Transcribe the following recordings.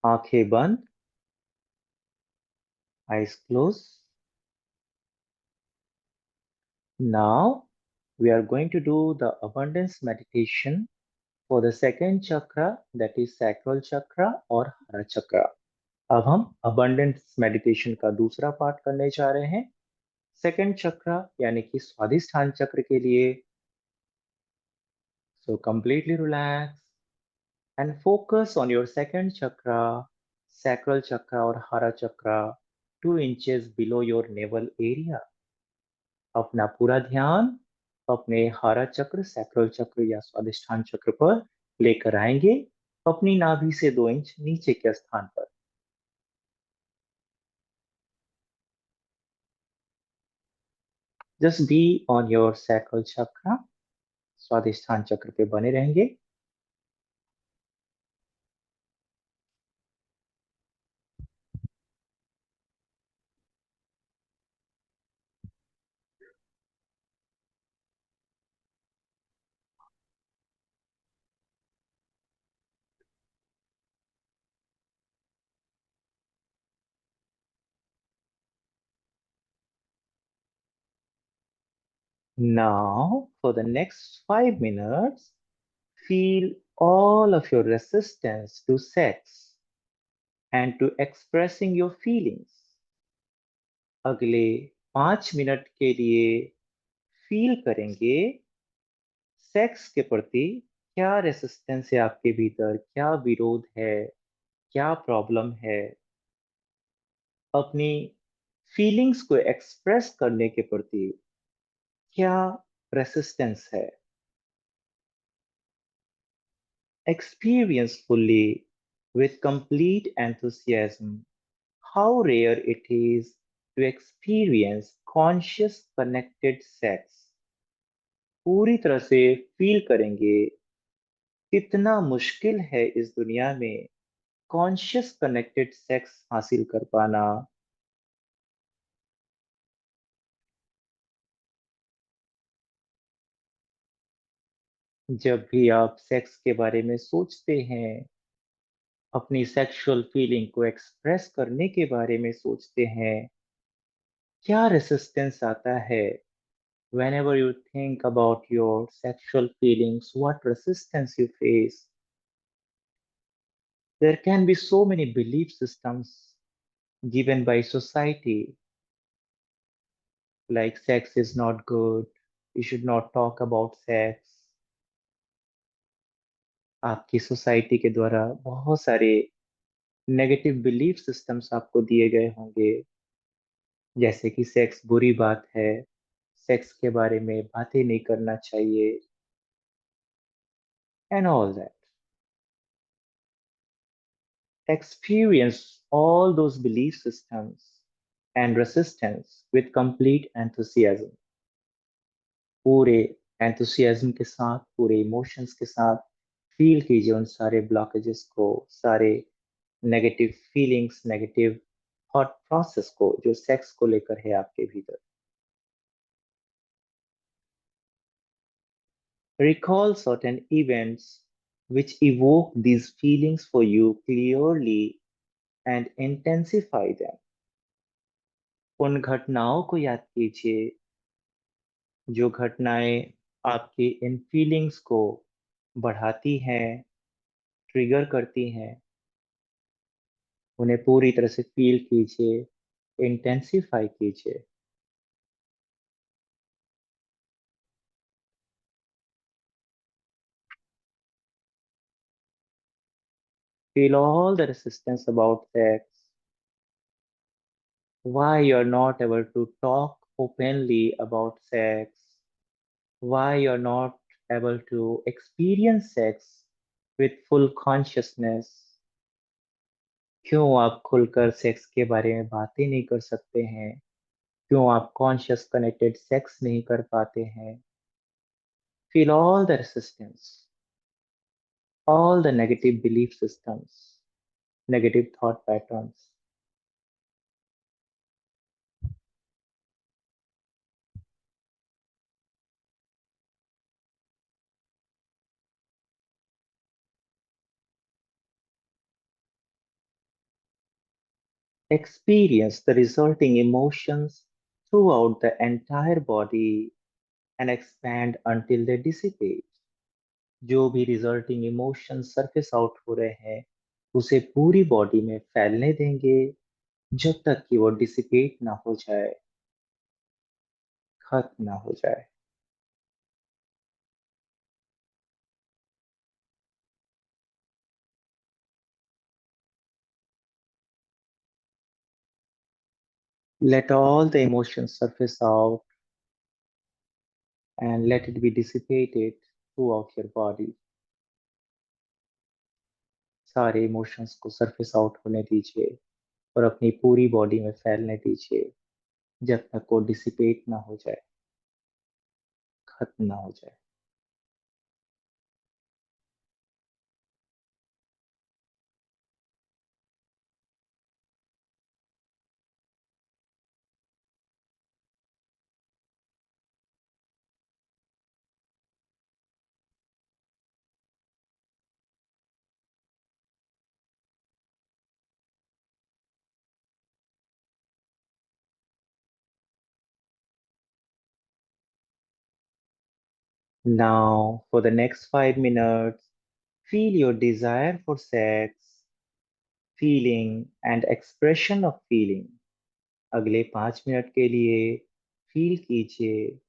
आंखें बंद, eyes closed. Now we are going to do the abundance meditation for the second chakra, that is sacral chakra और हरा चक्रा। अब हम abundance meditation का दूसरा पार्ट करने जा रहे हैं सेकंड चक्र यानी कि स्वादिष्ठान चक्र के लिए। So completely relax and focus on your second chakra, sacral chakra or hara chakra, 2 inches below your navel area। अपना पूरा ध्यान अपने हरा चक्र, सैक्रल चक्र या स्वादिष्ठान चक्र पर लेकर आएंगे, अपनी नाभि से 2 इंच नीचे के स्थान पर। Just be on your sacral चक्र, स्वादिष्ठान चक्र पे बने रहेंगे। Now, for the next 5 minutes, feel all of your resistance to sex and to expressing your feelings। अगले 5 मिनट के लिए फील करेंगे सेक्स के प्रति क्या रेसिस्टेंस है आपके भीतर, क्या विरोध है, क्या प्रॉब्लम है। अपनी फीलिंग्स को एक्सप्रेस करने के प्रति क्या रेसिस्टेंस है। Experience fully with complete enthusiasm how rare it is to experience conscious connected sex। पूरी तरह से फील करेंगे कितना मुश्किल है इस दुनिया में कॉन्शियस कनेक्टेड सेक्स हासिल कर पाना। जब भी आप सेक्स के बारे में सोचते हैं, अपनी सेक्सुअल फीलिंग को एक्सप्रेस करने के बारे में सोचते हैं, क्या रेसिस्टेंस आता है। Whenever you think about your sexual feelings, what resistance you face, there can be so many belief systems given by society, like sex is not good, you should not talk about sex। आपकी society के द्वारा बहुत सारे negative belief systems आपको दिए गए होंगे, जैसे कि सेक्स बुरी बात है, सेक्स के बारे में बातें नहीं करना चाहिए, and all that. Experience all those belief systems and resistance with complete enthusiasm। पूरे enthusiasm के साथ, पूरे इमोशंस के साथ फील कीजिए उन सारे ब्लॉकेजेस को, सारे negative feelings, negative thought process को जो सेक्स को लेकर है आपके भीतर। Recall certain events which evoke these feelings for you clearly and intensify them। उन घटनाओं को याद कीजिए जो घटनाएं आपकी इन फीलिंग्स को बढ़ाती हैं, ट्रिगर करती हैं। उन्हें पूरी तरह से फील कीजिए, इंटेंसिफाई कीजिए। Feel all the resistance about sex, why you're not able to talk openly about sex, why you're not able to experience sex with full consciousness। क्यों आप खुलकर सेक्स के बारे में बातें नहीं कर सकते हैं, क्यों आप कॉन्शियस कनेक्टेड सेक्स नहीं कर पाते हैं। Feel all the resistance, all the negative belief systems, negative thought patterns। Experience the resulting emotions throughout the entire body and expand until they dissipate. जो भी रिजल्टिंग इमोशन सरफेस आउट हो रहे हैं उसे पूरी बॉडी में फैलने देंगे जब तक कि वो डिसिपेट ना हो जाए, खत्म ना हो जाए। Let all the emotions surface out and let it be dissipated throughout your body. सारे इमोशंस को सरफेस आउट होने दीजिए और अपनी पूरी बॉडी में फैलने दीजिए जब तक वो डिसिपेट ना हो जाए, खत्म ना हो जाए। Now, for the next 5 minutes, feel your desire for sex, feeling and expression of feeling. अगले 5 मिनट के लिए फील कीजिए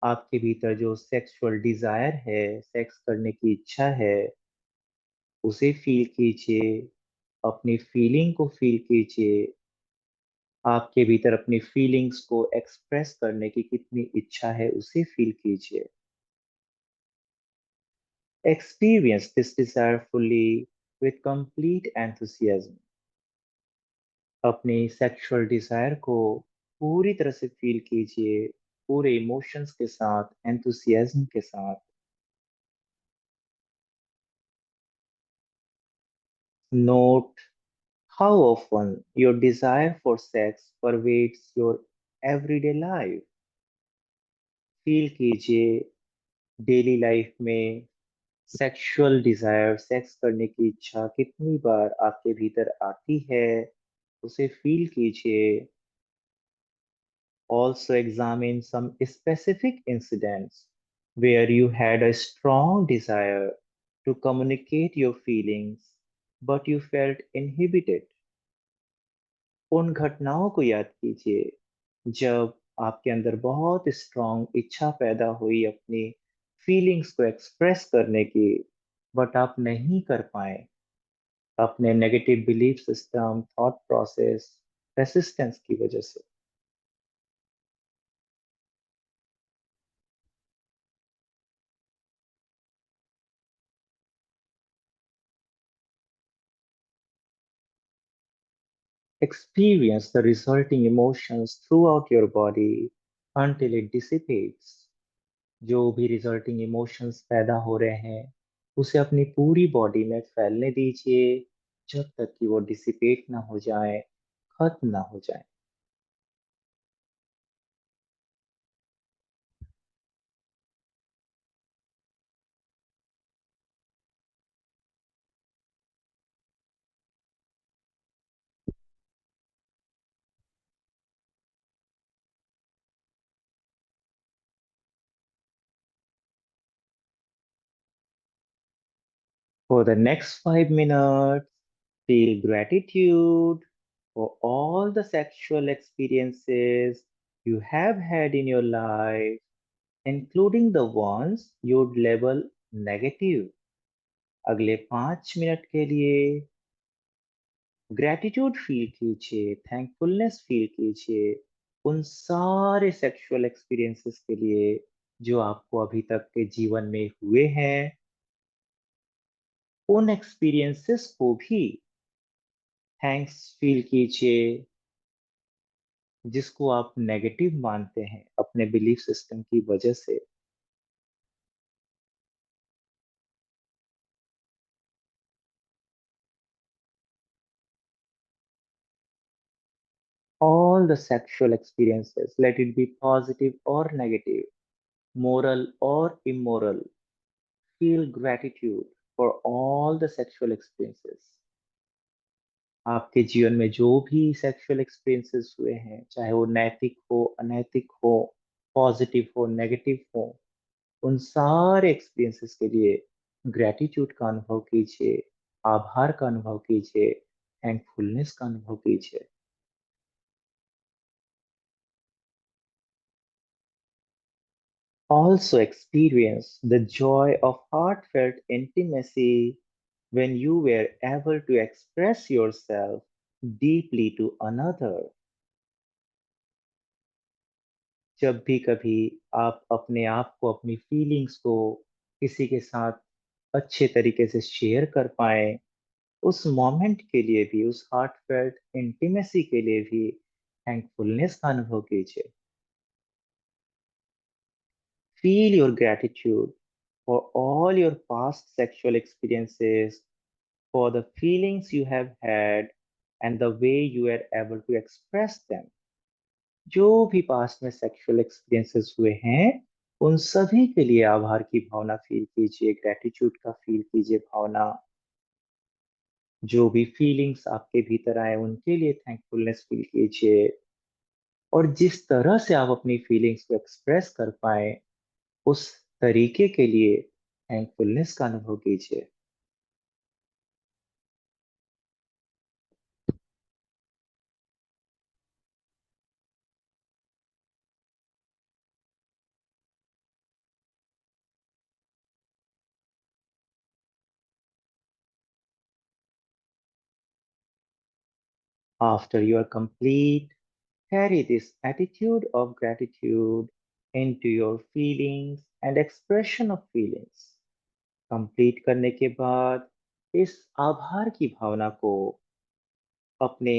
आपके भीतर जो सेक्सुअल डिजायर है, सेक्स करने की इच्छा है, उसे फील कीजिए, अपनी फीलिंग को फील कीजिए, आपके भीतर अपनी फीलिंग्स को एक्सप्रेस करने की कितनी इच्छा है उसे फील कीजिए। Experience this desire fully with complete enthusiasm. अपनी सेक्सुअल डिजायर को पूरी तरह से फील कीजिए, पूरे इमोशंस के साथ, एंथुसियाज्म के साथ। Note how often your desire for sex pervades your everyday life. Feel कीजिए डेली लाइफ में सेक्सुअल डिजायर, सेक्स करने की इच्छा कितनी बार आपके भीतर आती है, उसे फील कीजिए। Also examine some specific incidents where you had a strong desire to communicate your feelings but you felt inhibited. उन घटनाओं को याद कीजिए जब आपके अंदर बहुत स्ट्रांग इच्छा पैदा हुई अपनी फीलिंग्स को एक्सप्रेस करने की, बट आप नहीं कर पाए अपने negative belief system, thought process, resistance की वजह से। Experience the resulting emotions throughout your body until it dissipates. जो भी रिजल्टिंग इमोशंस पैदा हो रहे हैं उसे अपनी पूरी बॉडी में फैलने दीजिए जब तक कि वो डिसिपेट ना हो जाए, खत्म ना हो जाए। For the next 5 minutes, feel gratitude for all the sexual experiences you have had in your life, including the ones you'd label negative. अगले 5 मिनट के लिए ग्रैटिट्यूड फील कीजिए, थैंकफुलनेस फील कीजिए उन सारे सेक्सुअल एक्सपीरियंसेस के लिए जो आपको अभी तक के जीवन में हुए हैं। उन एक्सपीरियंसेस को भी थैंक्स फील कीजिए जिसको आप नेगेटिव मानते हैं अपने बिलीफ सिस्टम की वजह से। All the sexual experiences, let it be positive or negative, moral or immoral, feel gratitude for all the sexual experiences. आपके जीवन में जो भी सेक्सुअल एक्सपीरियंसेस हुए हैं, चाहे वो नैतिक हो, अनैतिक हो, पॉजिटिव हो, नेगेटिव हो, उन सारे एक्सपीरियंसेस के लिए ग्रेटिट्यूड का अनुभव कीजिए, आभार का अनुभव कीजिए, थैंकफुलनेस का अनुभव कीजिए। Also experience the joy of heartfelt intimacy when you were able to express yourself deeply to another. जब भी कभी आप अपने आप को, अपनी फीलिंग्स को किसी के साथ अच्छे तरीके से शेयर कर पाए, उस मोमेंट के लिए भी, उस हार्टफेल्ट इंटीमेसी के लिए भी थैंकफुलनेस का अनुभव कीजिए। Feel your gratitude for all your past sexual experiences, for the feelings you have had and the way you were able to express them. जो भी पास्ट में सेक्सुअल एक्सपीरियंसेस हुए हैं, उन सभी के लिए आभार की भावना फील कीजिए, ग्रेटिट्यूड का फील कीजिए भावना। जो भी फीलिंग्स आपके भीतर आए उनके लिए थैंकफुलनेस फील कीजिए, और जिस तरह से आप अपनी फीलिंग्स को एक्सप्रेस कर पाए, उस तरीके के लिए थैंकफुलनेस का अनुभव कीजिए। After you are complete, carry this attitude of gratitude into your feelings and expression of feelings. Complete करने के बाद इस आभार की भावना को अपने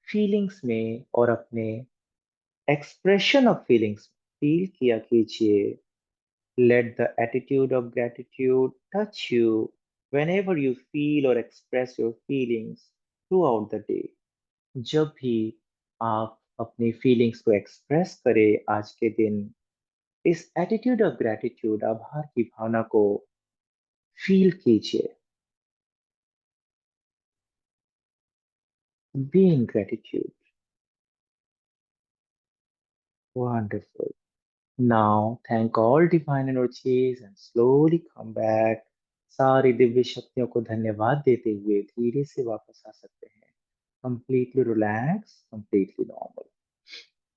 फीलिंग्स में और अपने एक्सप्रेशन ऑफ फीलिंग्स फील किया कीजिए। Let the attitude of gratitude touch you whenever you feel or express your feelings throughout the day. जब भी आप अपनी फीलिंग्स को एक्सप्रेस करें आज के दिन, इस एटीट्यूड ऑफ ग्रेटिट्यूड, आभार की भावना को फील कीजिए। Be in gratitude. Wonderful. Now thank all divine energies and slowly come back. सारी दिव्य शक्तियों को धन्यवाद देते हुए धीरे से वापस आ सकते हैं। Completely relax, completely normal,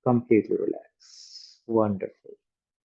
completely relax. Wonderful.